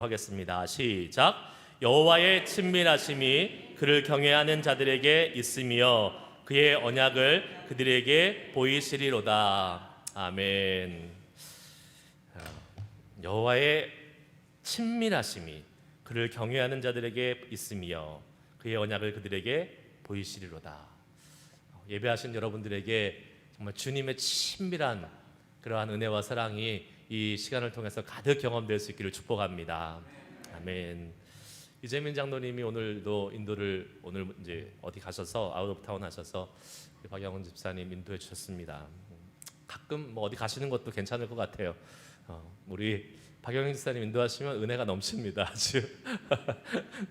하겠습니다. 시작. 여호와의 친밀하심이 그를 경외하는 자들에게 있으며 그의 언약을 그들에게 보이시리로다. 아멘. 여호와의 친밀하심이 그를 경외하는 자들에게 있으며 그의 언약을 그들에게 보이시리로다. 예배하신 여러분들에게 정말 주님의 친밀한 그러한 은혜와 사랑이 이 시간을 통해서 가득 경험될 수 있기를 축복합니다. 아멘. 이재민 장로님이 오늘도 인도를 오늘 이제 어디 가셔서 아웃 오브 타운 하셔서 박영훈 집사님 인도해 주셨습니다. 가끔 뭐 어디 가시는 것도 괜찮을 것 같아요. 우리 박영훈 집사님 인도하시면 은혜가 넘칩니다. 아주.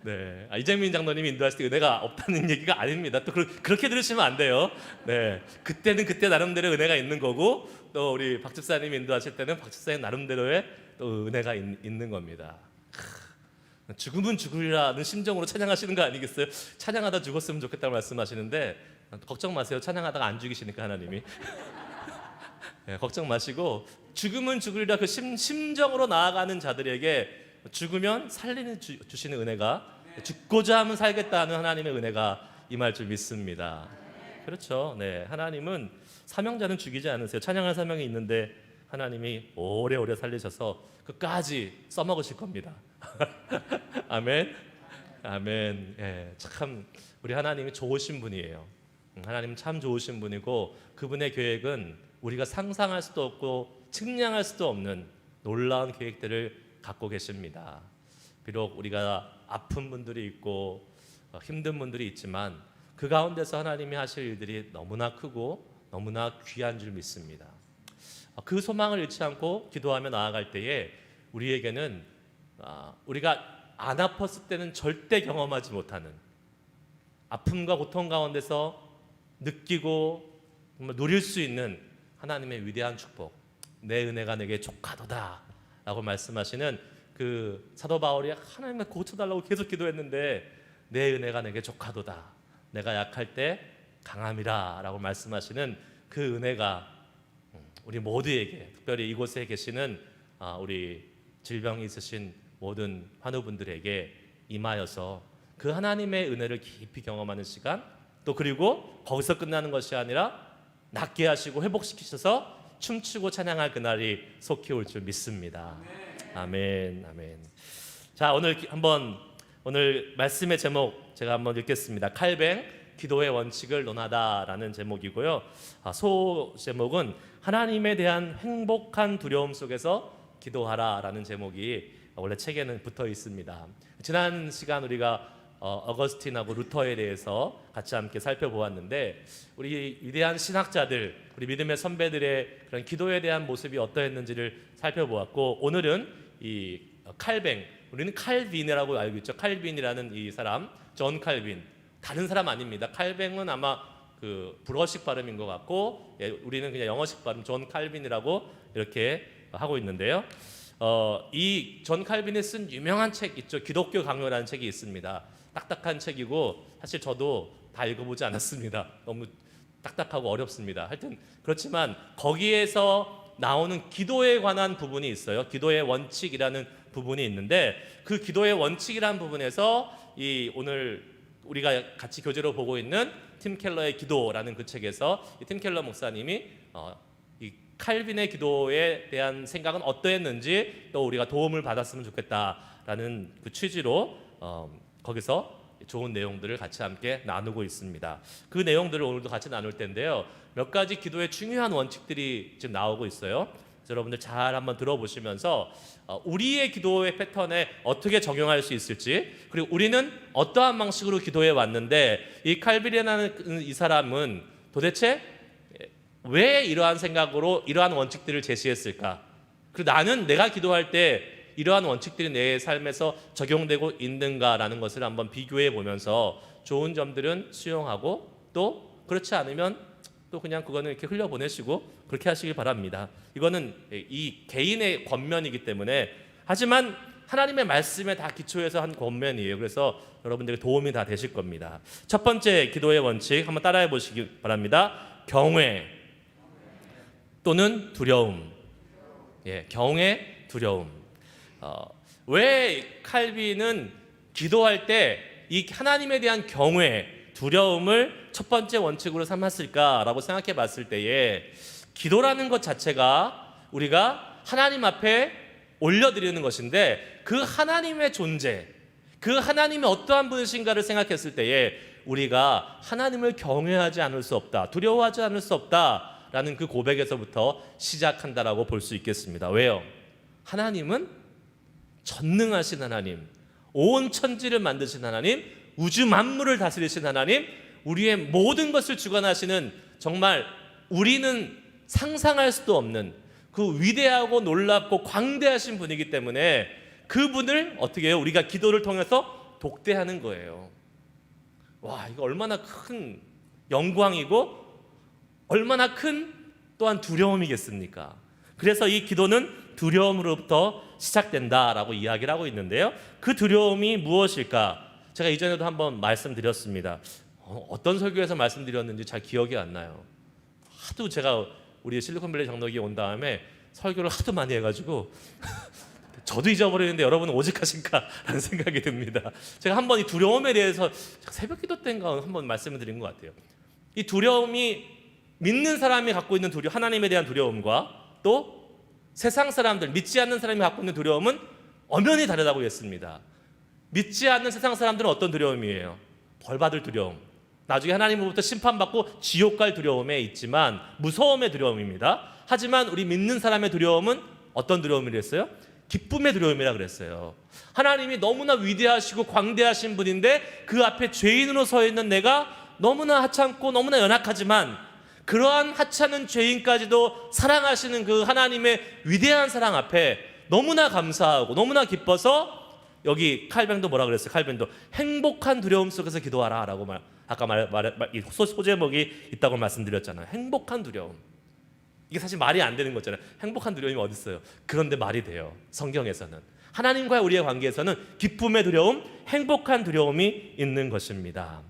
네. 이재민 장로님이 인도하실 때 은혜가 없다는 얘기가 아닙니다. 또 그렇게 들으시면 안 돼요. 네. 그때는 그때 나름대로 은혜가 있는 거고, 또 우리 박 집사님이 인도하실 때는 박 집사님 나름대로의 또 은혜가 있는 겁니다. 죽으면 죽으리라는 심정으로 찬양하시는 거 아니겠어요? 찬양하다 죽었으면 좋겠다고 말씀하시는데 걱정 마세요. 찬양하다가 안 죽이시니까 하나님이. 네, 걱정 마시고 죽으면 죽으리라 그 심정으로 나아가는 자들에게 죽으면 살리는 주시는 은혜가, 죽고자 하면 살겠다는 하나님의 은혜가 임할 줄 믿습니다. 그렇죠. 네, 하나님은 사명자는 죽이지 않으세요. 찬양할 사명이 있는데 하나님이 오래오래 살리셔서 끝까지 써먹으실 겁니다. 아멘. 아멘. 예, 참 우리 하나님이 좋으신 분이에요. 하나님 참 좋으신 분이고 그분의 계획은 우리가 상상할 수도 없고 측량할 수도 없는 놀라운 계획들을 갖고 계십니다. 비록 우리가 아픈 분들이 있고 힘든 분들이 있지만 그 가운데서 하나님이 하실 일들이 너무나 크고 너무나 귀한 줄 믿습니다. 그 소망을 잃지 않고 기도하며 나아갈 때에 우리에게는 우리가 안 아팠을 때는 절대 경험하지 못하는 아픔과 고통 가운데서 느끼고 정말 누릴 수 있는 하나님의 위대한 축복, 내 은혜가 내게 족하도다 라고 말씀하시는 그 사도 바울이 하나님을 고쳐달라고 계속 기도했는데 내 은혜가 내게 족하도다, 내가 약할 때 강함이라 라고 말씀하시는 그 은혜가 우리 모두에게, 특별히 이곳에 계시는 우리 질병이 있으신 모든 환우분들에게 임하여서 그 하나님의 은혜를 깊이 경험하는 시간, 또 그리고 거기서 끝나는 것이 아니라 낫게 하시고 회복시키셔서 춤추고 찬양할 그날이 속히 올 줄 믿습니다. 아멘. 아멘. 자, 오늘 말씀의 제목 제가 한번 읽겠습니다. 칼뱅 기도의 원칙을 논하다라는 제목이고요. 소 제목은 하나님에 대한 행복한 두려움 속에서 기도하라라는 제목이 원래 책에는 붙어 있습니다. 지난 시간 우리가 어거스틴하고 루터에 대해서 같이 함께 살펴보았는데 우리 위대한 신학자들, 우리 믿음의 선배들의 그런 기도에 대한 모습이 어떠했는지를 살펴보았고, 오늘은 이 칼뱅, 우리는 칼빈이라고 알고 있죠. 칼빈이라는 이 사람, 존 칼빈, 다른 사람 아닙니다. 칼뱅은 아마 그 불어식 발음인 것 같고, 우리는 그냥 영어식 발음 존 칼빈이라고 이렇게 하고 있는데요. 이 존 칼빈이 쓴 유명한 책 있죠. 기독교 강요라는 책이 있습니다. 딱딱한 책이고 사실 저도 다 읽어보지 않았습니다. 너무 딱딱하고 어렵습니다. 하여튼 그렇지만 거기에서 나오는 기도에 관한 부분이 있어요. 기도의 원칙이라는 부분이 있는데 그 기도의 원칙이라는 부분에서 이 오늘 우리가 같이 교재로 보고 있는 팀 켈러의 기도라는 그 책에서 이 팀 켈러 목사님이 이 칼빈의 기도에 대한 생각은 어떠했는지 또 우리가 도움을 받았으면 좋겠다라는 그 취지로 거기서 좋은 내용들을 같이 함께 나누고 있습니다. 그 내용들을 오늘도 같이 나눌 텐데요. 몇 가지 기도의 중요한 원칙들이 지금 나오고 있어요. 여러분들 잘 한번 들어보시면서 우리의 기도의 패턴에 어떻게 적용할 수 있을지, 그리고 우리는 어떠한 방식으로 기도해 왔는데 이 칼빈이라는 이 사람은 도대체 왜 이러한 생각으로 이러한 원칙들을 제시했을까? 그리고 나는 내가 기도할 때 이러한 원칙들이 내 삶에서 적용되고 있는가라는 것을 한번 비교해 보면서 좋은 점들은 수용하고 또 그렇지 않으면 또 그냥 그거는 이렇게 흘려보내시고 그렇게 하시길 바랍니다. 이거는 이 개인의 권면이기 때문에, 하지만 하나님의 말씀에 다 기초해서 한 권면이에요. 그래서 여러분들에게 도움이 다 되실 겁니다. 첫 번째 기도의 원칙 한번 따라해 보시기 바랍니다. 경외 또는 두려움. 경외, 두려움. 왜 칼빈은 기도할 때 이 하나님에 대한 경외, 두려움을 첫 번째 원칙으로 삼았을까라고 생각해 봤을 때에 기도라는 것 자체가 우리가 하나님 앞에 올려드리는 것인데 그 하나님의 존재, 그 하나님이 어떠한 분이신가를 생각했을 때에 우리가 하나님을 경외하지 않을 수 없다, 두려워하지 않을 수 없다라는 그 고백에서부터 시작한다라고 볼 수 있겠습니다. 왜요? 하나님은 전능하신 하나님, 온 천지를 만드신 하나님, 우주 만물을 다스리신 하나님, 우리의 모든 것을 주관하시는 정말 우리는 상상할 수도 없는 그 위대하고 놀랍고 광대하신 분이기 때문에 그분을 어떻게 해요? 우리가 기도를 통해서 독대하는 거예요. 와, 이거 얼마나 큰 영광이고 얼마나 큰 또한 두려움이겠습니까? 그래서 이 기도는 두려움으로부터 시작된다라고 이야기를 하고 있는데요. 그 두려움이 무엇일까? 제가 이전에도 한번 말씀드렸습니다. 어떤 설교에서 말씀드렸는지 잘 기억이 안 나요. 하도 제가 우리 실리콘밸리 장로교에 온 다음에 설교를 하도 많이 해가지고 저도 잊어버리는데 여러분은 오직하신가라는 생각이 듭니다. 제가 한번 이 두려움에 대해서 새벽 기도 때인가 한번 말씀을 드린 것 같아요. 이 두려움이 믿는 사람이 갖고 있는 두려움, 하나님에 대한 두려움과 또 세상 사람들, 믿지 않는 사람이 갖고 있는 두려움은 엄연히 다르다고 했습니다. 믿지 않는 세상 사람들은 어떤 두려움이에요? 벌 받을 두려움, 나중에 하나님으로부터 심판받고 지옥 갈 두려움에 있지만 무서움의 두려움입니다. 하지만 우리 믿는 사람의 두려움은 어떤 두려움이랬어요? 기쁨의 두려움이라 그랬어요. 하나님이 너무나 위대하시고 광대하신 분인데 그 앞에 죄인으로 서 있는 내가 너무나 하찮고 너무나 연약하지만 그러한 하찮은 죄인까지도 사랑하시는 그 하나님의 위대한 사랑 앞에 너무나 감사하고 너무나 기뻐서 여기 칼뱅도 뭐라 그랬어요? 칼뱅도 행복한 두려움 속에서 기도하라 라고 아까 소제목이 있다고 말씀드렸잖아요. 행복한 두려움. 이게 사실 말이 안 되는 거잖아요. 행복한 두려움이 어디 있어요? 그런데 말이 돼요. 성경에서는. 하나님과의 우리의 관계에서는 기쁨의 두려움, 행복한 두려움이 있는 것입니다.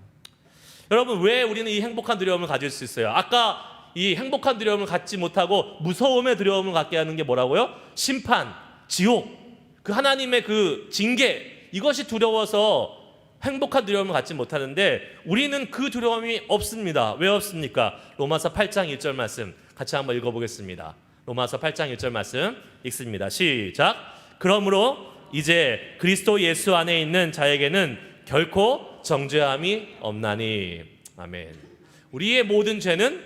여러분, 왜 우리는 이 행복한 두려움을 가질 수 있어요? 아까 이 행복한 두려움을 갖지 못하고 무서움의 두려움을 갖게 하는 게 뭐라고요? 심판, 지옥, 그 하나님의 그 징계, 이것이 두려워서 행복한 두려움을 갖지 못하는데 우리는 그 두려움이 없습니다. 왜 없습니까? 로마서 8장 1절 말씀 같이 한번 읽어보겠습니다. 로마서 8장 1절 말씀 읽습니다. 시작. 그러므로 이제 그리스도 예수 안에 있는 자에게는 결코 정죄함이 없나니. 아멘. 우리의 모든 죄는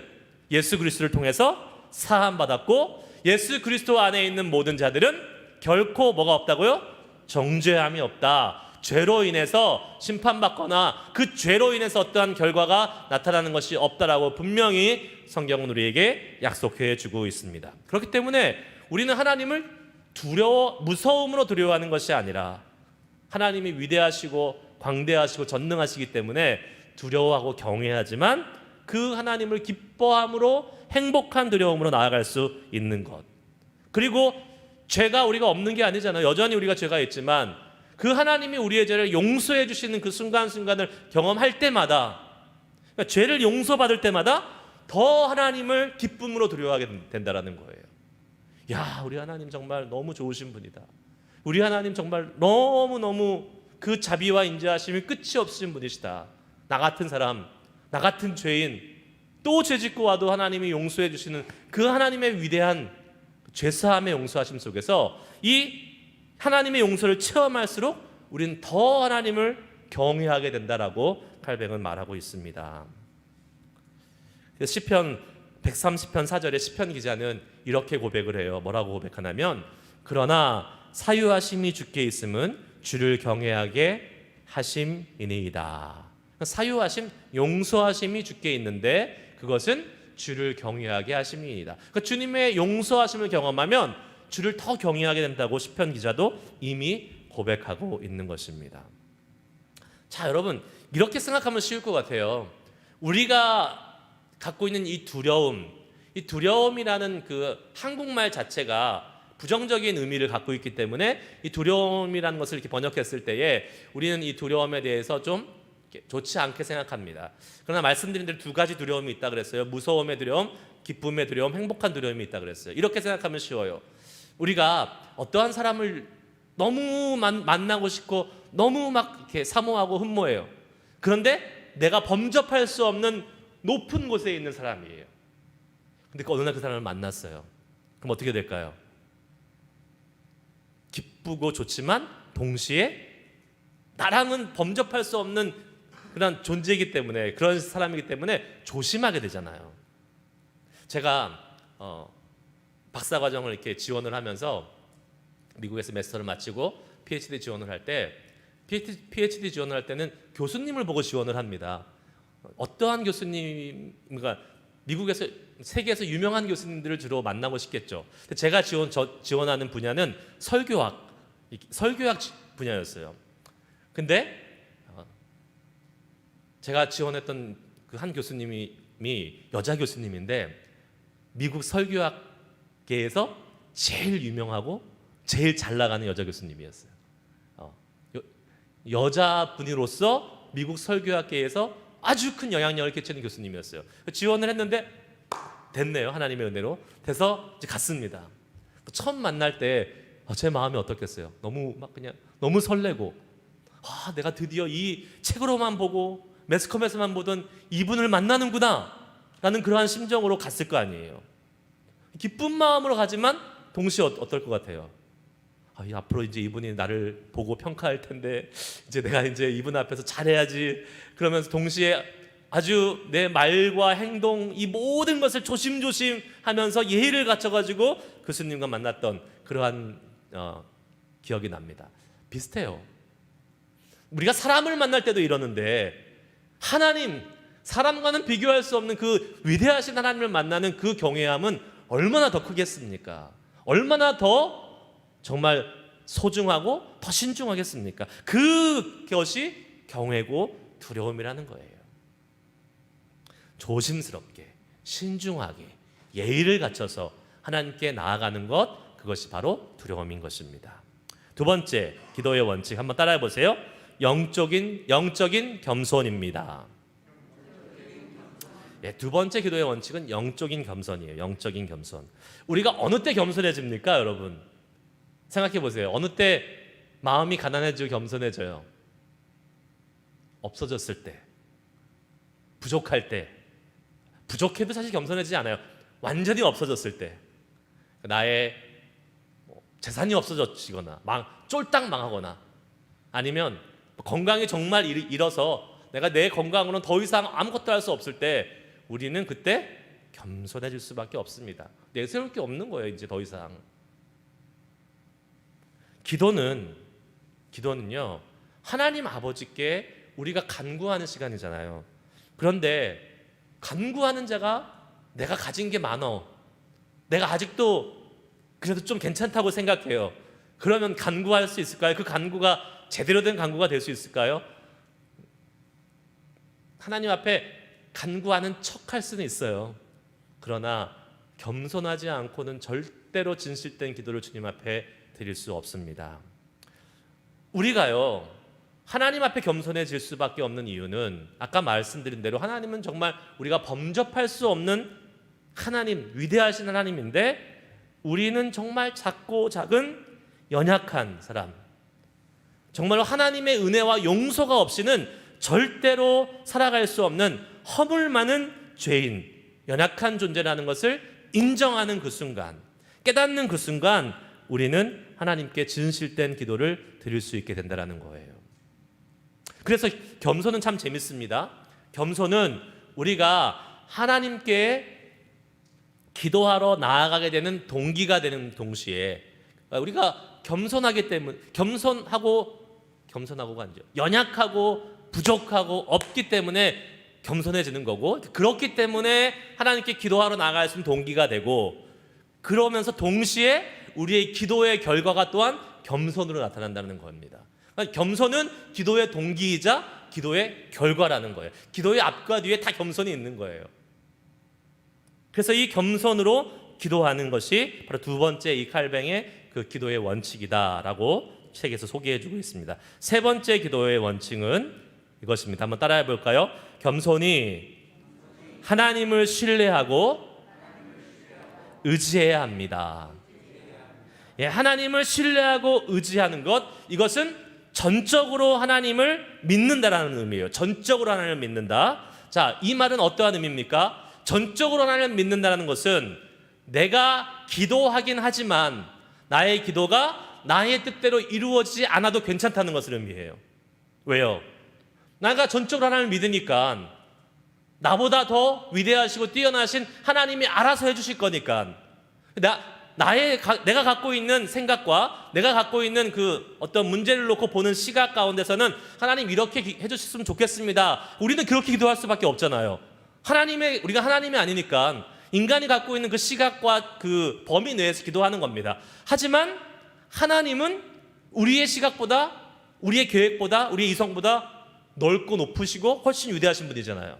예수 그리스도를 통해서 사함받았고 예수 그리스도 안에 있는 모든 자들은 결코 뭐가 없다고요? 정죄함이 없다. 죄로 인해서 심판받거나 그 죄로 인해서 어떠한 결과가 나타나는 것이 없다라고 분명히 성경은 우리에게 약속해 주고 있습니다. 그렇기 때문에 우리는 하나님을 무서움으로 두려워하는 것이 아니라 하나님이 위대하시고 광대하시고 전능하시기 때문에 두려워하고 경외하지만 그 하나님을 기뻐함으로 행복한 두려움으로 나아갈 수 있는 것. 그리고 죄가 우리가 없는 게 아니잖아요. 여전히 우리가 죄가 있지만 그 하나님이 우리의 죄를 용서해 주시는 그 순간순간을 경험할 때마다, 그러니까 죄를 용서받을 때마다 더 하나님을 기쁨으로 두려워하게 된다는 거예요. 야, 우리 하나님 정말 너무 좋으신 분이다. 우리 하나님 정말 너무너무 그 자비와 인자하심이 끝이 없으신 분이시다. 나 같은 사람, 나 같은 죄인, 또 죄짓고 와도 하나님이 용서해 주시는 그 하나님의 위대한 죄사함의 용서하심 속에서 이 하나님의 용서를 체험할수록 우리는 더 하나님을 경외하게 된다라고 칼뱅은 말하고 있습니다. 시편 130편 4절에 시편 기자는 이렇게 고백을 해요. 뭐라고 고백하냐면 그러나 사유하심이 주께 있음은 주를 경외하게 하심이니이다. 사유하심, 용서하심이 주께 있는데 그것은 주를 경외하게 하심이니이다. 그러니까 주님의 용서하심을 경험하면 주를 더 경외하게 된다고 시편 기자도 이미 고백하고 있는 것입니다. 자, 여러분, 이렇게 생각하면 쉬울 것 같아요. 우리가 갖고 있는 이 두려움이라는 그 한국말 자체가 부정적인 의미를 갖고 있기 때문에 이 두려움이라는 것을 이렇게 번역했을 때에 우리는 이 두려움에 대해서 좀 좋지 않게 생각합니다. 그러나 말씀드린 대로 두 가지 두려움이 있다 그랬어요. 무서움의 두려움, 기쁨의 두려움, 행복한 두려움이 있다 그랬어요. 이렇게 생각하면 쉬워요. 우리가 어떠한 사람을 너무 만나고 싶고 너무 막 이렇게 사모하고 흠모해요. 그런데 내가 범접할 수 없는 높은 곳에 있는 사람이에요. 근데 어느 날 그 사람을 만났어요. 그럼 어떻게 될까요? 기쁘고 좋지만 동시에 나랑은 범접할 수 없는 그런 존재이기 때문에, 그런 사람이기 때문에 조심하게 되잖아요. 제가 박사과정을 이렇게 지원을 하면서 미국에서 마스터를 마치고 PhD 지원을 할 때, PhD 지원을 할 때는 교수님을 보고 지원을 합니다. 어떠한 교수님, 그러니까 미국에서 세계에서 유명한 교수님들을 주로 만나고 싶겠죠. 제가 지원하는 분야는 설교학 분야였어요. 근데 제가 지원했던 그 한 교수님이 여자 교수님인데 미국 설교학계에서 제일 유명하고 제일 잘 나가는 여자 교수님이었어요. 여자분으로서 미국 설교학계에서 아주 큰 영향력을 끼치는 교수님이었어요. 지원을 했는데 됐네요. 하나님의 은혜로 돼서 이제 갔습니다. 처음 만날 때 제 마음이 어떻겠어요? 너무 설레고, 내가 드디어 이 책으로만 보고 매스컴에서만 보던 이분을 만나는구나 라는 그러한 심정으로 갔을 거 아니에요. 기쁜 마음으로 가지만 동시에 어떨 것 같아요? 앞으로 이제 이분이 나를 보고 평가할 텐데 이제 내가 이제 이분 앞에서 잘해야지, 그러면서 동시에 아주 내 말과 행동, 이 모든 것을 조심조심 하면서 예의를 갖춰가지고 교수님과 만났던 그러한 기억이 납니다. 비슷해요. 우리가 사람을 만날 때도 이러는데, 하나님, 사람과는 비교할 수 없는 그 위대하신 하나님을 만나는 그 경외함은 얼마나 더 크겠습니까? 얼마나 더 정말 소중하고 더 신중하겠습니까? 그것이 경외고 두려움이라는 거예요. 조심스럽게, 신중하게, 예의를 갖춰서 하나님께 나아가는 것, 그것이 바로 두려움인 것입니다. 두 번째 기도의 원칙 한번 따라해 보세요. 영적인 겸손입니다. 두 번째 기도의 원칙은 영적인 겸손이에요. 영적인 겸손. 우리가 어느 때 겸손해집니까, 여러분? 생각해 보세요. 어느 때 마음이 가난해지고 겸손해져요? 없어졌을 때, 부족할 때. 부족해도 사실 겸손해지지 않아요. 완전히 없어졌을 때, 나의 재산이 없어졌거나 쫄딱 망하거나, 아니면 건강이 정말 잃어서 내가 내 건강으로는 더 이상 아무것도 할 수 없을 때, 우리는 그때 겸손해질 수밖에 없습니다. 내세울 게 없는 거예요, 이제 더 이상. 기도는요, 하나님 아버지께 우리가 간구하는 시간이잖아요. 그런데 간구하는 자가 내가 가진 게 많어, 내가 아직도 그래도 좀 괜찮다고 생각해요. 그러면 간구할 수 있을까요? 그 간구가 제대로 된 간구가 될 수 있을까요? 하나님 앞에 간구하는 척할 수는 있어요. 그러나 겸손하지 않고는 절대로 진실된 기도를 주님 앞에 드릴 수 없습니다. 우리가요, 하나님 앞에 겸손해질 수밖에 없는 이유는 아까 말씀드린 대로 하나님은 정말 우리가 범접할 수 없는 하나님, 위대하신 하나님인데, 우리는 정말 작고 작은 연약한 사람, 정말로 하나님의 은혜와 용서가 없이는 절대로 살아갈 수 없는 허물 많은 죄인, 연약한 존재라는 것을 인정하는 그 순간, 깨닫는 그 순간, 우리는 하나님께 진실된 기도를 드릴 수 있게 된다는 거예요. 그래서 겸손은 참 재밌습니다. 겸손은 우리가 하나님께 기도하러 나아가게 되는 동기가 되는 동시에, 우리가 겸손하기 때문에, 겸손하고가 아니죠, 연약하고 부족하고 없기 때문에 겸손해지는 거고, 그렇기 때문에 하나님께 기도하러 나아갈 수 있는 동기가 되고, 그러면서 동시에 우리의 기도의 결과가 또한 겸손으로 나타난다는 겁니다. 그러니까 겸손은 기도의 동기이자 기도의 결과라는 거예요. 기도의 앞과 뒤에 다 겸손이 있는 거예요. 그래서 이 겸손으로 기도하는 것이 바로 두 번째 이 칼뱅의 그 기도의 원칙이다라고 책에서 소개해주고 있습니다. 세 번째 기도의 원칙은 이것입니다. 한번 따라해 볼까요? 겸손히 하나님을 신뢰하고 의지해야 합니다. 하나님을 신뢰하고 의지하는 것, 이것은 전적으로 하나님을 믿는다라는 의미예요. 전적으로 하나님을 믿는다. 자, 이 말은 어떠한 의미입니까? 전적으로 하나님을 믿는다는 것은 내가 기도하긴 하지만 나의 기도가 나의 뜻대로 이루어지지 않아도 괜찮다는 것을 의미해요. 왜요? 내가 전적으로 하나님을 믿으니까 나보다 더 위대하시고 뛰어나신 하나님이 알아서 해주실 거니까, 내가 갖고 있는 생각과 내가 갖고 있는 그 어떤 문제를 놓고 보는 시각 가운데서는 하나님 이렇게 해주셨으면 좋겠습니다. 우리는 그렇게 기도할 수밖에 없잖아요. 우리가 하나님이 아니니까 인간이 갖고 있는 그 시각과 그 범위 내에서 기도하는 겁니다. 하지만 하나님은 우리의 시각보다, 우리의 계획보다, 우리의 이성보다 넓고 높으시고 훨씬 위대하신 분이잖아요.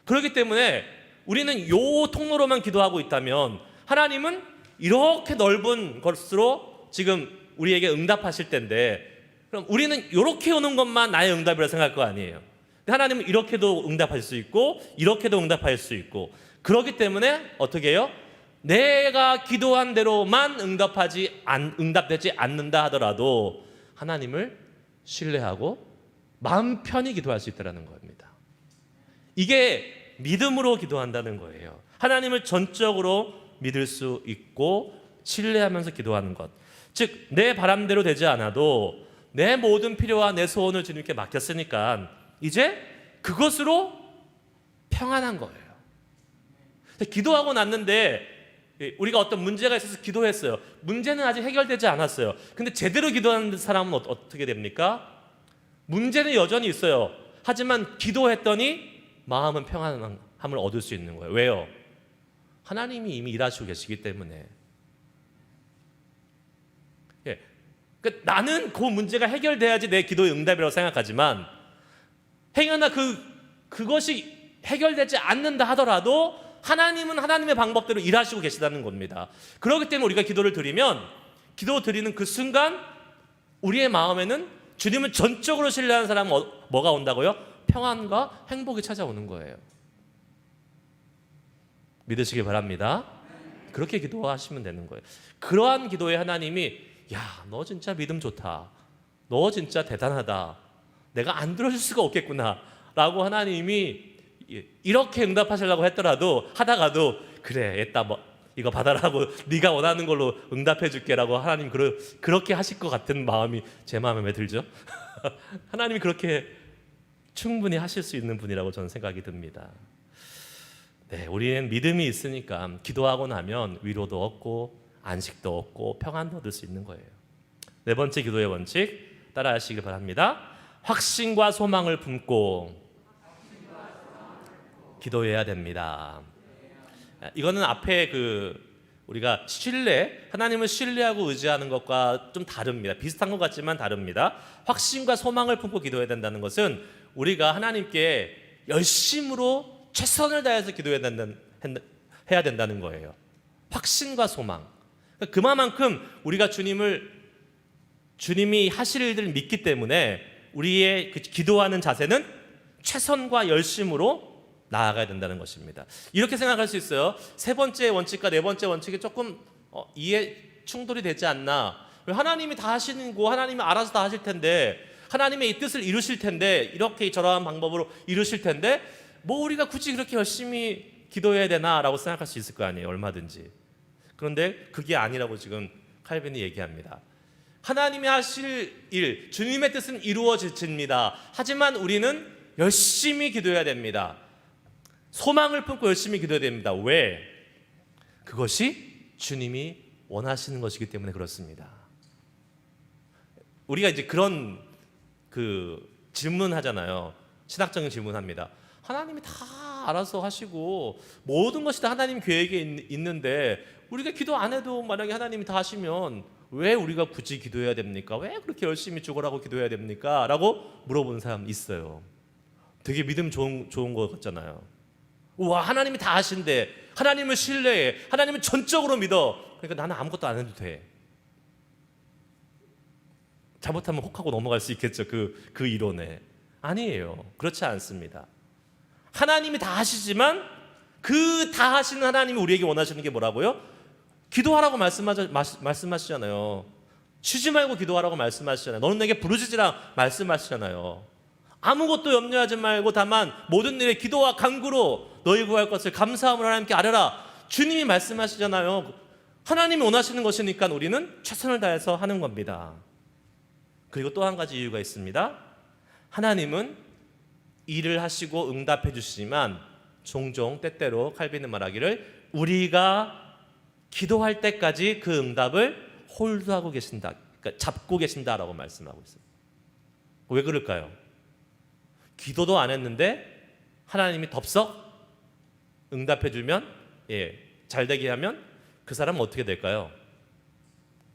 그렇기 때문에 우리는 요 통로로만 기도하고 있다면 하나님은 이렇게 넓은 것으로 지금 우리에게 응답하실 텐데, 그럼 우리는 이렇게 오는 것만 나의 응답이라 생각할 거 아니에요. 하나님은 이렇게도 응답할 수 있고 이렇게도 응답할 수 있고, 그렇기 때문에 어떻게 해요? 내가 기도한 대로만 응답되지 않는다 하더라도 하나님을 신뢰하고 마음 편히 기도할 수 있다는 겁니다. 이게 믿음으로 기도한다는 거예요. 하나님을 전적으로 믿을 수 있고 신뢰하면서 기도하는 것, 즉 내 바람대로 되지 않아도 내 모든 필요와 내 소원을 주님께 맡겼으니까 이제 그것으로 평안한 거예요. 기도하고 났는데 우리가 어떤 문제가 있어서 기도했어요. 문제는 아직 해결되지 않았어요. 근데 제대로 기도하는 사람은 어떻게 됩니까? 문제는 여전히 있어요. 하지만 기도했더니 마음은 평안함을 얻을 수 있는 거예요. 왜요? 하나님이 이미 일하시고 계시기 때문에. 그러니까 나는 그 문제가 해결돼야지 내 기도의 응답이라고 생각하지만, 행여나 그것이 해결되지 않는다 하더라도 하나님은 하나님의 방법대로 일하시고 계시다는 겁니다. 그렇기 때문에 우리가 기도 드리는 그 순간 우리의 마음에는 주님을 전적으로 신뢰하는 사람은 뭐가 온다고요? 평안과 행복이 찾아오는 거예요. 믿으시기 바랍니다. 그렇게 기도하시면 되는 거예요. 그러한 기도에 하나님이 너 진짜 믿음 좋다, 너 진짜 대단하다, 내가 안 들어줄 수가 없겠구나 라고 하나님이 이렇게 응답하시려고 하다가도 그래 얘따 이거 받아라고 네가 원하는 걸로 응답해 줄게 라고 하나님 그렇게 하실 것 같은 마음이 제 마음에 들죠. 하나님이 그렇게 충분히 하실 수 있는 분이라고 저는 생각이 듭니다. 네, 우리는 믿음이 있으니까 기도하고 나면 위로도 얻고 안식도 얻고 평안도 얻을 수 있는 거예요. 네 번째 기도의 원칙 따라 하시길 바랍니다. 확신과 소망을 품고 기도해야 됩니다. 이거는 앞에 우리가 하나님을 신뢰하고 의지하는 것과 좀 다릅니다. 비슷한 것 같지만 다릅니다. 확신과 소망을 품고 기도해야 된다는 것은 우리가 하나님께 열심으로 최선을 다해서 기도해야 된다는 거예요. 확신과 소망. 그만큼 우리가 주님이 하실 일들을 믿기 때문에 우리의 기도하는 자세는 최선과 열심으로 나아가야 된다는 것입니다. 이렇게 생각할 수 있어요. 세 번째 원칙과 네 번째 원칙이 조금 이해 충돌이 되지 않나. 하나님이 다 하시는 거, 하나님이 알아서 다 하실 텐데, 하나님의 이 뜻을 이루실 텐데, 이렇게 저러한 방법으로 이루실 텐데 우리가 굳이 그렇게 열심히 기도해야 되나라고 생각할 수 있을 거 아니에요. 얼마든지. 그런데 그게 아니라고 지금 칼빈이 얘기합니다. 하나님이 하실 일, 주님의 뜻은 이루어집니다. 하지만 우리는 열심히 기도해야 됩니다. 소망을 품고 열심히 기도해야 됩니다. 왜? 그것이 주님이 원하시는 것이기 때문에 그렇습니다. 우리가 이제 그런 질문하잖아요. 신학적인 질문합니다. 하나님이 다 알아서 하시고 모든 것이 다 하나님 계획에 있는데 우리가 기도 안 해도 만약에 하나님이 다 하시면 왜 우리가 굳이 기도해야 됩니까? 왜 그렇게 열심히 죽으라고 기도해야 됩니까? 라고 물어보는 사람 있어요. 되게 믿음 좋은 것 같잖아요. 우와, 하나님이 다 하신대. 하나님을 신뢰해. 하나님을 전적으로 믿어. 그러니까 나는 아무것도 안 해도 돼. 잘못하면 혹하고 넘어갈 수 있겠죠. 그 이론에. 아니에요. 그렇지 않습니다. 하나님이 다 하시지만 그 다 하시는 하나님이 우리에게 원하시는 게 뭐라고요? 기도하라고 말씀하시잖아요. 쉬지 말고 기도하라고 말씀하시잖아요. 너는 내게 부르짖으라 말씀하시잖아요. 아무것도 염려하지 말고 다만 모든 일에 기도와 간구로 너희 구할 것을 감사함으로 하나님께 아뢰라. 주님이 말씀하시잖아요. 하나님이 원하시는 것이니까 우리는 최선을 다해서 하는 겁니다. 그리고 또 한 가지 이유가 있습니다. 하나님은 일을 하시고 응답해 주시지만 종종 때때로 칼빈은 말하기를 우리가 기도할 때까지 그 응답을 홀드하고 계신다, 그러니까 잡고 계신다라고 말씀하고 있어요. 왜 그럴까요? 기도도 안 했는데 하나님이 덥석 응답해 주면, 잘 되게 하면 그 사람은 어떻게 될까요?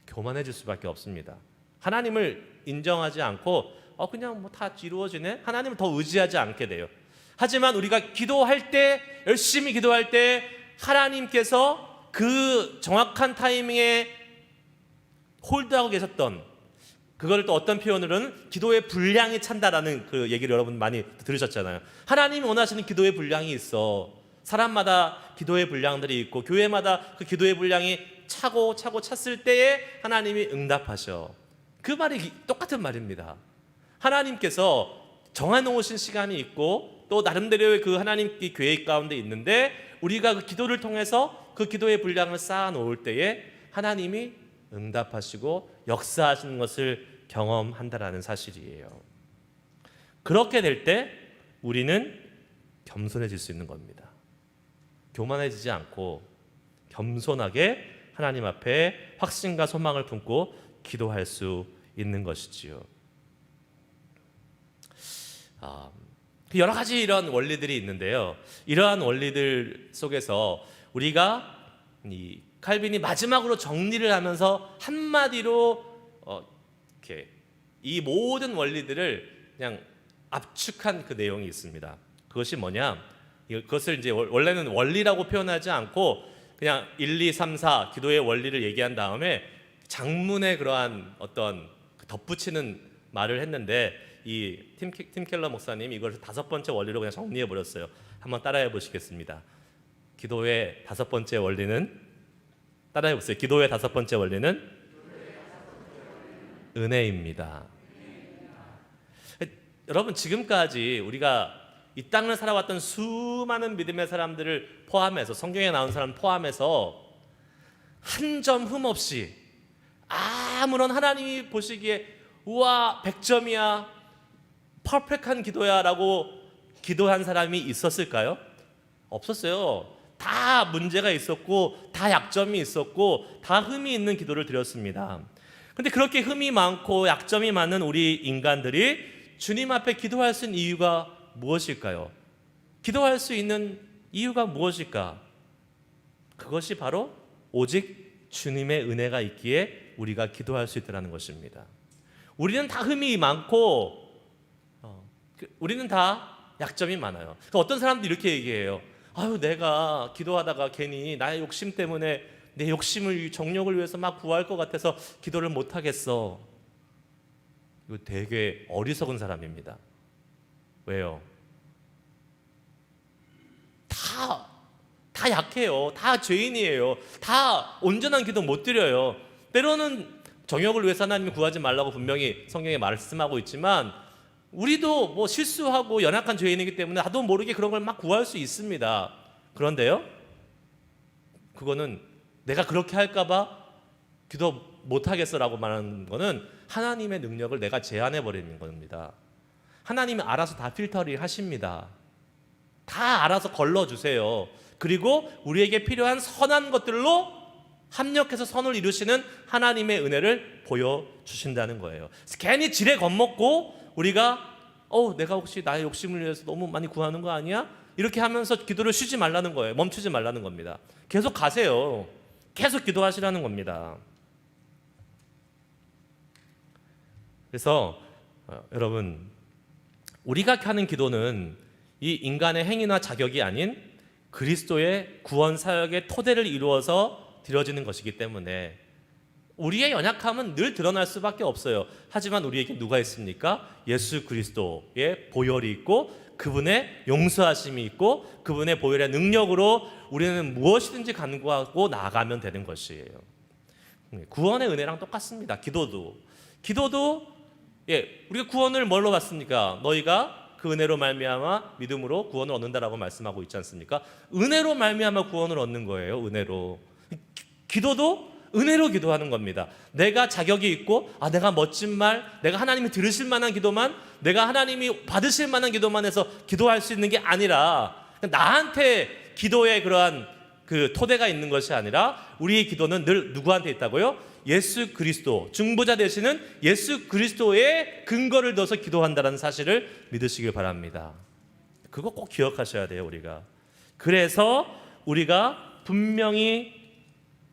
교만해질 수밖에 없습니다. 하나님을 인정하지 않고 그냥 뭐 다 이루어지네, 하나님을 더 의지하지 않게 돼요. 하지만 우리가 기도할 때, 열심히 기도할 때 하나님께서 그 정확한 타이밍에 홀드하고 계셨던, 그거를 또 어떤 표현으로는 기도의 분량이 찬다라는 그 얘기를 여러분 많이 들으셨잖아요. 하나님이 원하시는 기도의 분량이 있어. 사람마다 기도의 분량들이 있고 교회마다 그 기도의 분량이 차고 찼을 때에 하나님이 응답하셔. 그 말이 똑같은 말입니다. 하나님께서 정해놓으신 시간이 있고 또 나름대로의 그 하나님의 계획 가운데 있는데 우리가 그 기도를 통해서 그 기도의 분량을 쌓아놓을 때에 하나님이 응답하시고 역사하시는 것을 경험한다라는 사실이에요. 그렇게 될 때 우리는 겸손해질 수 있는 겁니다. 교만해지지 않고 겸손하게 하나님 앞에 확신과 소망을 품고 기도할 수 있는 것이지요. 여러 가지 이런 원리들이 있는데요. 이러한 원리들 속에서 우리가 이 칼빈이 마지막으로 정리를 하면서 한마디로 이렇게 이 모든 원리들을 그냥 압축한 그 내용이 있습니다. 그것이 뭐냐? 그것을 이제 원래는 원리라고 표현하지 않고 그냥 1, 2, 3, 4 기도의 원리를 얘기한 다음에 장문의 그러한 어떤 덧붙이는 말을 했는데 이 팀 켈러 목사님이 이걸 5번째 원리로 그냥 정리해 버렸어요. 한번 따라해 보시겠습니다. 기도의 5번째 원리는, 따라해 보세요. 기도의 5번째 원리는 은혜입니다. 여러분, 지금까지 우리가 이 땅을 살아왔던 수많은 믿음의 사람들을 포함해서, 성경에 나온 사람 포함해서 한 점 흠없이 아무런 하나님이 보시기에 우와 100점이야, 퍼펙트한 기도야 라고 기도한 사람이 있었을까요? 없었어요. 다 문제가 있었고 다 약점이 있었고 다 흠이 있는 기도를 드렸습니다. 근데 그렇게 흠이 많고 약점이 많은 우리 인간들이 주님 앞에 기도할 수 있는 이유가 무엇일까요? 기도할 수 있는 이유가 무엇일까? 그것이 바로 오직 주님의 은혜가 있기에 우리가 기도할 수 있다는 것입니다. 우리는 다 흠이 많고 우리는 다 약점이 많아요. 그러니까 어떤 사람들이 이렇게 얘기해요. 아유, 내가 기도하다가 괜히 나의 욕심 때문에 내 욕심을, 정욕을 위해서 막 구할 것 같아서 기도를 못 하겠어. 이거 되게 어리석은 사람입니다. 왜요? 다 약해요. 다 죄인이에요. 다 온전한 기도 못 드려요. 때로는 정욕을 위해서 하나님이 구하지 말라고 분명히 성경에 말씀하고 있지만 우리도 뭐 실수하고 연약한 죄인이기 때문에 나도 모르게 그런 걸 막 구할 수 있습니다. 그런데요, 그거는 내가 그렇게 할까봐 기도 못하겠어라고 말하는 거는 하나님의 능력을 내가 제한해 버리는 겁니다. 하나님이 알아서 다 필터를 하십니다. 다 알아서 걸러주세요. 그리고 우리에게 필요한 선한 것들로 합력해서 선을 이루시는 하나님의 은혜를 보여주신다는 거예요. 괜히 지레 겁먹고 우리가 내가 혹시 나의 욕심을 위해서 너무 많이 구하는 거 아니야? 이렇게 하면서 기도를 쉬지 말라는 거예요. 멈추지 말라는 겁니다. 계속 가세요. 계속 기도하시라는 겁니다. 그래서 여러분, 우리가 하는 기도는 이 인간의 행위나 자격이 아닌 그리스도의 구원 사역의 토대를 이루어서 드려지는 것이기 때문에 우리의 연약함은 늘 드러날 수밖에 없어요. 하지만 우리에게 누가 있습니까? 예수 그리스도의 보혈이 있고 그분의 용서하심이 있고 그분의 보혈의 능력으로 우리는 무엇이든지 간구하고 나아가면 되는 것이에요. 구원의 은혜랑 똑같습니다. 기도도 우리가 구원을 뭘로 받습니까? 너희가 그 은혜로 말미암아 믿음으로 구원을 얻는다라고 말씀하고 있지 않습니까? 은혜로 말미암아 구원을 얻는 거예요. 은혜로. 기도도 은혜로 기도하는 겁니다. 내가 자격이 있고 내가 멋진 말, 내가 하나님이 들으실 만한 기도만, 내가 하나님이 받으실 만한 기도만 해서 기도할 수 있는 게 아니라 나한테 기도의 그러한 그 토대가 있는 것이 아니라 우리의 기도는 늘 누구한테 있다고요? 예수 그리스도, 중보자 되시는 예수 그리스도의 근거를 둬서 기도한다는 사실을 믿으시길 바랍니다. 그거 꼭 기억하셔야 돼요, 우리가. 그래서 우리가 분명히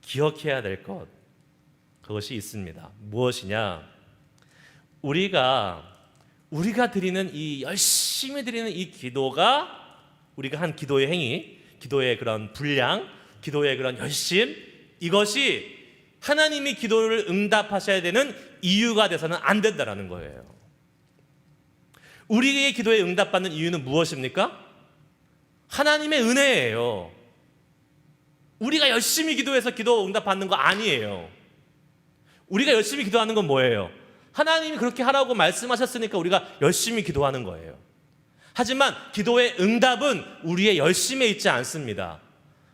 기억해야 될 것, 그것이 있습니다. 무엇이냐? 우리가 드리는 이 열심히 드리는 이 기도가, 우리가 한 기도의 행위, 기도의 그런 분량, 기도의 그런 열심, 이것이 하나님이 기도를 응답하셔야 되는 이유가 돼서는 안 된다라는 거예요. 우리의 기도에 응답받는 이유는 무엇입니까? 하나님의 은혜예요. 우리가 열심히 기도해서 기도 응답받는 거 아니에요. 우리가 열심히 기도하는 건 뭐예요? 하나님이 그렇게 하라고 말씀하셨으니까 우리가 열심히 기도하는 거예요. 하지만 기도의 응답은 우리의 열심에 있지 않습니다.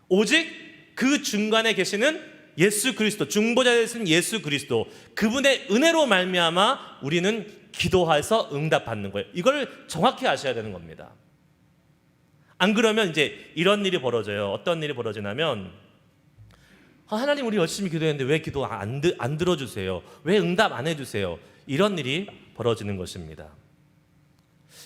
오직 그 중간에 계시는 예수 그리스도, 중보자 되신 예수 그리스도, 그분의 은혜로 말미암아 우리는 기도해서 응답받는 거예요. 이걸 정확히 아셔야 되는 겁니다. 안 그러면 이제 이런 일이 벌어져요. 어떤 일이 벌어지냐면, 하나님 우리 열심히 기도했는데 왜 기도 안 들어주세요? 왜 응답 안 해주세요? 이런 일이 벌어지는 것입니다.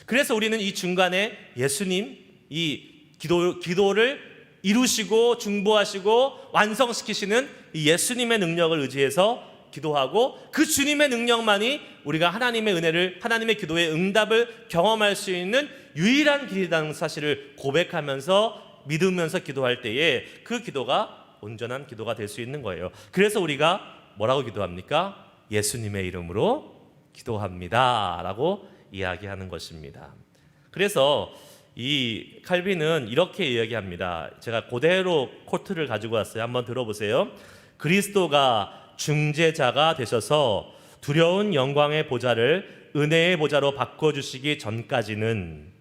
그래서 우리는 이 중간에 예수님, 이 기도를 이루시고 중보하시고 완성시키시는 이 예수님의 능력을 의지해서 기도하고, 그 주님의 능력만이 우리가 하나님의 은혜를, 하나님의 기도의 응답을 경험할 수 있는 유일한 길이라는 사실을 고백하면서 믿으면서 기도할 때에 그 기도가 온전한 기도가 될 수 있는 거예요. 그래서 우리가 뭐라고 기도합니까? 예수님의 이름으로 기도합니다 라고 이야기하는 것입니다. 그래서 이 칼빈은 이렇게 이야기합니다. 제가 그대로 코트를 가지고 왔어요. 한번 들어보세요. 그리스도가 중재자가 되셔서 두려운 영광의 보좌를 은혜의 보좌로 바꿔주시기 전까지는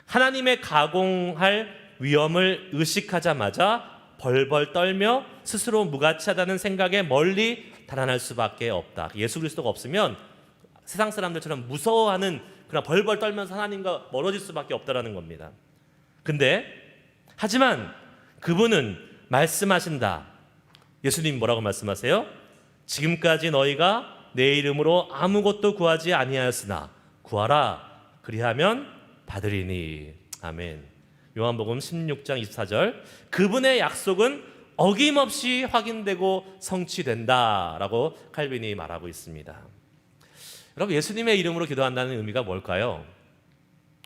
하나님의 가공할 위험을 의식하자마자 벌벌 떨며 스스로 무가치하다는 생각에 멀리 달아날 수밖에 없다. 예수 그리스도가 없으면 세상 사람들처럼 무서워하는, 그냥 벌벌 떨면서 하나님과 멀어질 수밖에 없다라는 겁니다. 근데 하지만 그분은 말씀하신다. 예수님 뭐라고 말씀하세요? 지금까지 너희가 내 이름으로 아무것도 구하지 아니하였으나 구하라 그리하면 받으리니. 아멘. 요한복음 16장 24절. 그분의 약속은 어김없이 확인되고 성취된다라고 칼빈이 말하고 있습니다. 여러분, 예수님의 이름으로 기도한다는 의미가 뭘까요?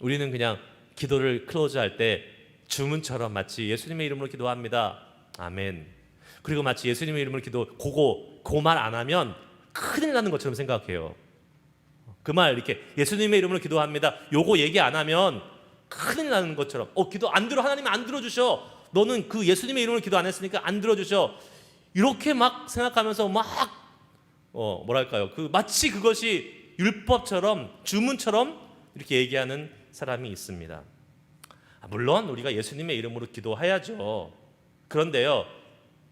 우리는 그냥 기도를 클로즈할 때 주문처럼 마치 예수님의 이름으로 기도합니다. 아멘. 그리고 마치 예수님의 이름으로 그 말 안 하면 큰일 나는 것처럼 생각해요. 그 말 이렇게 예수님의 이름으로 기도합니다. 요거 얘기 안 하면 큰일 나는 것처럼, 기도 안 들어, 하나님 안 들어주셔. 너는 그 예수님의 이름으로 기도 안 했으니까 안 들어주셔. 이렇게 막 생각하면서 뭐랄까요? 마치 그것이 율법처럼, 주문처럼 이렇게 얘기하는 사람이 있습니다. 물론 우리가 예수님의 이름으로 기도해야죠. 그런데요,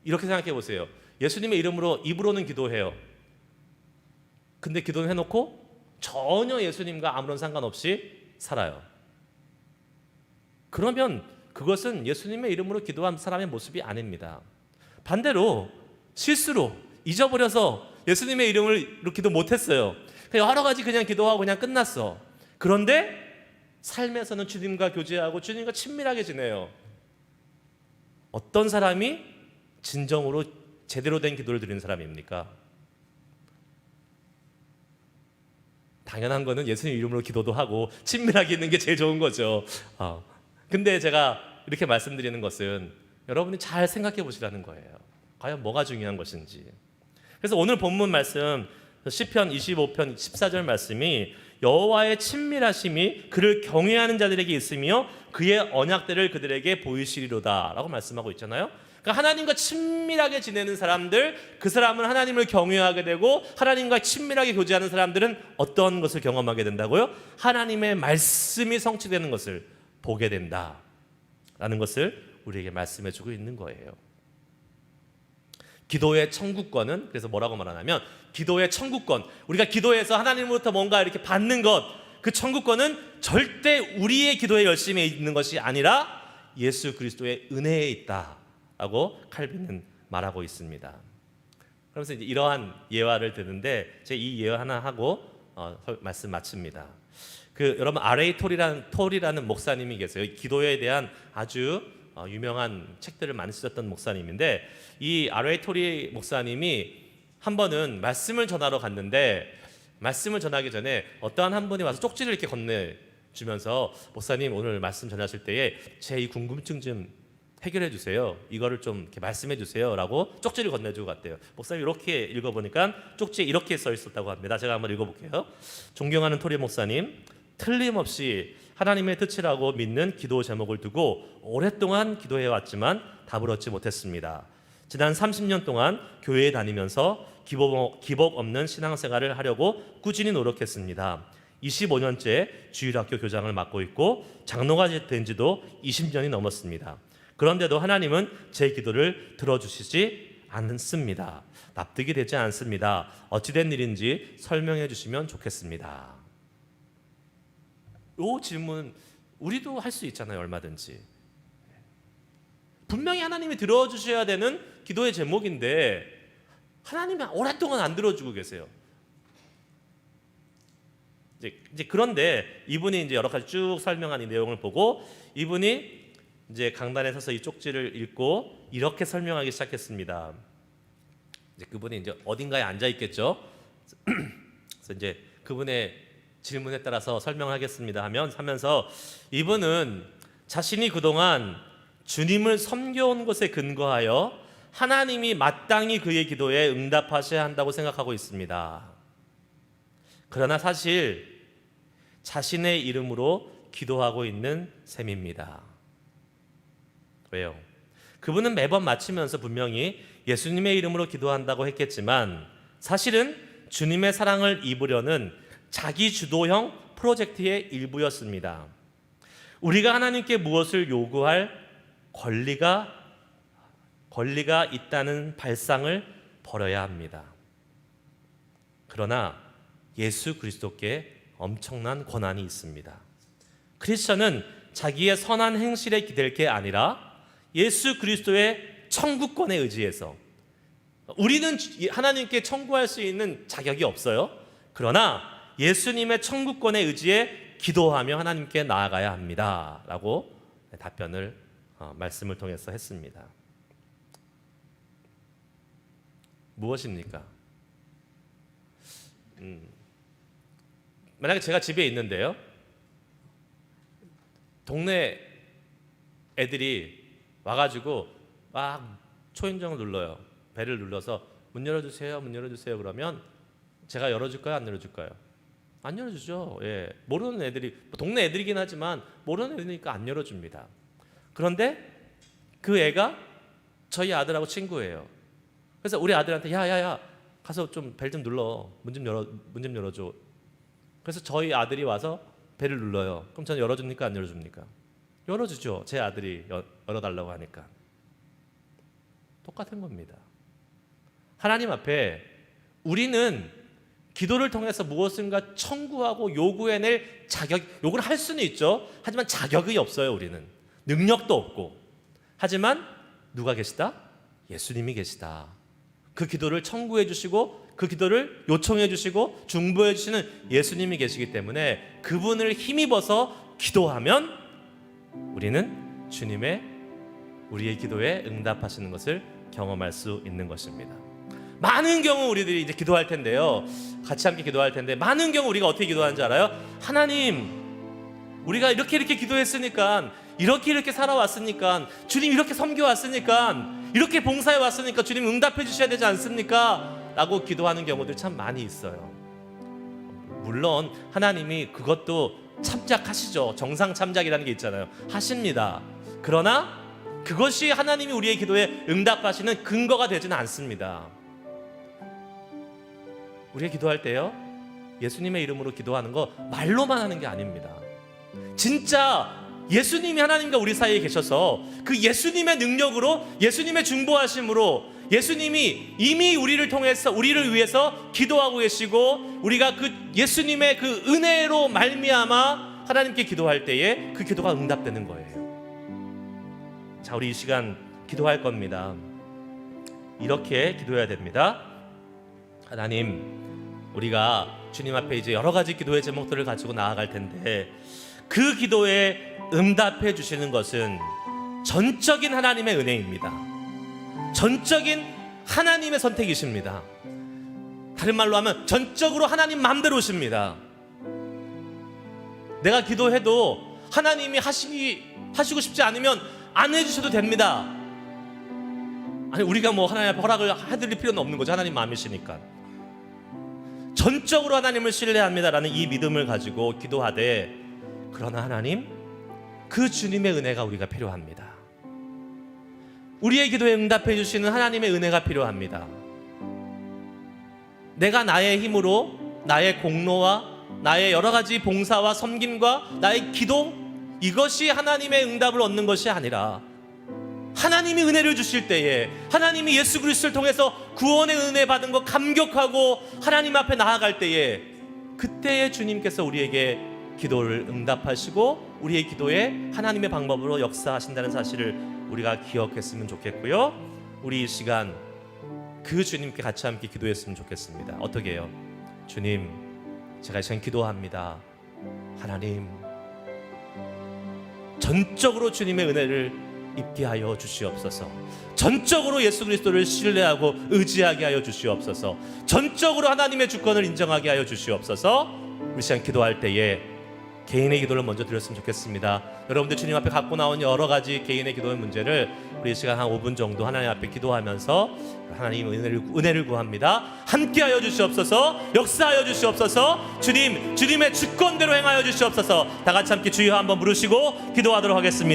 이렇게 생각해 보세요. 예수님의 이름으로 입으로는 기도해요. 근데 기도는 해놓고 전혀 예수님과 아무런 상관없이 살아요. 그러면 그것은 예수님의 이름으로 기도한 사람의 모습이 아닙니다. 반대로 실수로 잊어버려서 예수님의 이름을 기도 못했어요. 여러 가지 그냥 기도하고 그냥 끝났어. 그런데 삶에서는 주님과 교제하고 주님과 친밀하게 지내요. 어떤 사람이 진정으로 제대로 된 기도를 드리는 사람입니까? 당연한 거는 예수님 이름으로 기도도 하고 친밀하게 있는 게 제일 좋은 거죠. 근데 제가 이렇게 말씀드리는 것은 여러분이 잘 생각해 보시라는 거예요. 과연 뭐가 중요한 것인지. 그래서 오늘 본문 말씀 시편 25편 14절 말씀이 여호와의 친밀하심이 그를 경외하는 자들에게 있으며 그의 언약들을 그들에게 보이시리로다 라고 말씀하고 있잖아요. 그러니까 하나님과 친밀하게 지내는 사람들, 그 사람은 하나님을 경외하게 되고 하나님과 친밀하게 교제하는 사람들은 어떤 것을 경험하게 된다고요? 하나님의 말씀이 성취되는 것을 보게 된다라는 것을 우리에게 말씀해주고 있는 거예요. 기도의 청구권은 그래서 뭐라고 말하냐면 기도의 청구권, 우리가 기도해서 하나님으로부터 뭔가 이렇게 받는 것, 그 청구권은 절대 우리의 기도에 열심히 있는 것이 아니라 예수 그리스도의 은혜에 있다라고 칼빈은 말하고 있습니다. 그러면서 이제 이러한 예화를 드는데 제 이 예화 하나 하고 말씀 마칩니다. 여러분 R.A. 톨이라는 목사님이 계세요. 기도에 대한 아주 유명한 책들을 많이 쓰셨던 목사님인데 이 R.A. 톨이 목사님이 한 번은 말씀을 전하러 갔는데 말씀을 전하기 전에 어떠한 한 분이 와서 쪽지를 이렇게 건네주면서 목사님 오늘 말씀 전하실 때에 제 이 궁금증 좀 해결해 주세요. 이거를 좀 이렇게 말씀해 주세요 라고 쪽지를 건네주고 갔대요. 목사님이 이렇게 읽어보니까 쪽지에 이렇게 써 있었다고 합니다. 제가 한번 읽어볼게요. 존경하는 톨이 목사님, 틀림없이 하나님의 뜻이라고 믿는 기도 제목을 두고 오랫동안 기도해왔지만 답을 얻지 못했습니다. 지난 30년 동안 교회에 다니면서 기복 없는 신앙생활을 하려고 꾸준히 노력했습니다. 25년째 주일학교 교장을 맡고 있고 장로가 된 지도 20년이 넘었습니다. 그런데도 하나님은 제 기도를 들어주시지 않습니다. 납득이 되지 않습니다. 어찌된 일인지 설명해 주시면 좋겠습니다. 이 질문 우리도 할 수 있잖아요. 얼마든지. 분명히 하나님이 들어주셔야 되는 기도의 제목인데 하나님이 오랫동안 안 들어주고 계세요. 이제 그런데 이분이 이제 여러 가지 쭉 설명한 이 내용을 보고 이분이 이제 강단에 서서 이 쪽지를 읽고 이렇게 설명하기 시작했습니다. 이제 그분이 이제 어딘가에 앉아 있겠죠. 그래서 이제 그분의 질문에 따라서 설명하겠습니다 하면서 이분은 자신이 그동안 주님을 섬겨온 것에 근거하여 하나님이 마땅히 그의 기도에 응답하셔야 한다고 생각하고 있습니다. 그러나 사실 자신의 이름으로 기도하고 있는 셈입니다. 왜요? 그분은 매번 마치면서 분명히 예수님의 이름으로 기도한다고 했겠지만 사실은 주님의 사랑을 입으려는 자기 주도형 프로젝트의 일부였습니다. 우리가 하나님께 무엇을 요구할 권리가 있다는 발상을 버려야 합니다. 그러나 예수 그리스도께 엄청난 권한이 있습니다. 크리스천은 자기의 선한 행실에 기댈 게 아니라 예수 그리스도의 청구권에 의지해서 우리는 하나님께 청구할 수 있는 자격이 없어요. 그러나 예수님의 청구권에 의지해 기도하며 하나님께 나아가야 합니다 라고 답변을 말씀을 통해서 했습니다. 무엇입니까? 만약에 제가 집에 있는데요, 동네 애들이 와가지고 막 초인종을 눌러요. 벨을 눌러서 문 열어주세요, 문 열어주세요. 그러면 제가 열어줄까요, 안 열어줄까요? 안 열어주죠. 예, 모르는 애들이 동네 애들이긴 하지만 모르는 애들이니까 안 열어줍니다. 그런데 그 애가 저희 아들하고 친구예요. 그래서 우리 아들한테 야야야 가서 좀 벨 좀 눌러, 문 좀 열어줘. 그래서 저희 아들이 와서 벨을 눌러요. 그럼 저는 열어줍니까, 안 열어줍니까? 열어주죠. 제 아들이 열어달라고 하니까. 똑같은 겁니다. 하나님 앞에 우리는 기도를 통해서 무엇인가 청구하고 요구해낼 요구를 할 수는 있죠. 하지만 자격이 없어요. 우리는 능력도 없고. 하지만 누가 계시다? 예수님이 계시다. 그 기도를 청구해 주시고 그 기도를 요청해 주시고 중보해 주시는 예수님이 계시기 때문에 그분을 힘입어서 기도하면 우리는 우리의 기도에 응답하시는 것을 경험할 수 있는 것입니다. 많은 경우 우리들이 이제 기도할 텐데요, 같이 함께 기도할 텐데 많은 경우 우리가 어떻게 기도하는지 알아요? 하나님, 우리가 이렇게 기도했으니까, 이렇게 살아왔으니까, 주님 이렇게 섬겨왔으니까, 이렇게 봉사해 왔으니까 주님 응답해 주셔야 되지 않습니까? 라고 기도하는 경우들 참 많이 있어요. 물론 하나님이 그것도 참작하시죠. 정상 참작이라는 게 있잖아요. 하십니다. 그러나 그것이 하나님이 우리의 기도에 응답하시는 근거가 되지는 않습니다. 우리가 기도할 때요, 예수님의 이름으로 기도하는 거 말로만 하는 게 아닙니다. 진짜 예수님이 하나님과 우리 사이에 계셔서 그 예수님의 능력으로, 예수님의 중보하심으로, 예수님이 이미 우리를 통해서, 우리를 위해서 기도하고 계시고, 우리가 그 예수님의 그 은혜로 말미암아 하나님께 기도할 때에 그 기도가 응답되는 거예요. 자, 우리 이 시간 기도할 겁니다. 이렇게 기도해야 됩니다. 하나님, 우리가 주님 앞에 이제 여러 가지 기도의 제목들을 가지고 나아갈 텐데, 그 기도에 응답해 주시는 것은 전적인 하나님의 은혜입니다. 전적인 하나님의 선택이십니다. 다른 말로 하면 전적으로 하나님 마음대로십니다. 내가 기도해도 하나님이 하시고 싶지 않으면 안 해주셔도 됩니다. 아니, 우리가 뭐 하나님 앞에 허락을 해드릴 필요는 없는 거죠. 하나님 마음이시니까. 전적으로 하나님을 신뢰합니다라는 이 믿음을 가지고 기도하되, 그러나 하나님, 그 주님의 은혜가 우리가 필요합니다. 우리의 기도에 응답해 주시는 하나님의 은혜가 필요합니다. 내가 나의 힘으로, 나의 공로와 나의 여러 가지 봉사와 섬김과 나의 기도, 이것이 하나님의 응답을 얻는 것이 아니라, 하나님이 은혜를 주실 때에, 하나님이 예수 그리스도를 통해서 구원의 은혜 받은 것 감격하고 하나님 앞에 나아갈 때에, 그때에 주님께서 우리에게 기도를 응답하시고 우리의 기도에 하나님의 방법으로 역사하신다는 사실을 우리가 기억했으면 좋겠고요. 우리 이 시간 그 주님께 같이 함께 기도했으면 좋겠습니다. 어떻게 해요? 주님, 제가 이 시간 기도합니다. 하나님, 전적으로 주님의 은혜를 입게 하여 주시옵소서. 전적으로 예수 그리스도를 신뢰하고 의지하게 하여 주시옵소서. 전적으로 하나님의 주권을 인정하게 하여 주시옵소서. 우리 시간 기도할 때에 개인의 기도를 먼저 드렸으면 좋겠습니다. 여러분들 주님 앞에 갖고 나온 여러 가지 개인의 기도의 문제를 우리 시간 한 5분 정도 하나님 앞에 기도하면서 하나님 은혜를 구합니다. 함께하여 주시옵소서. 역사하여 주시옵소서. 주님의 주권대로 행하여 주시옵소서. 다 같이 함께 주여 한번 부르시고 기도하도록 하겠습니다.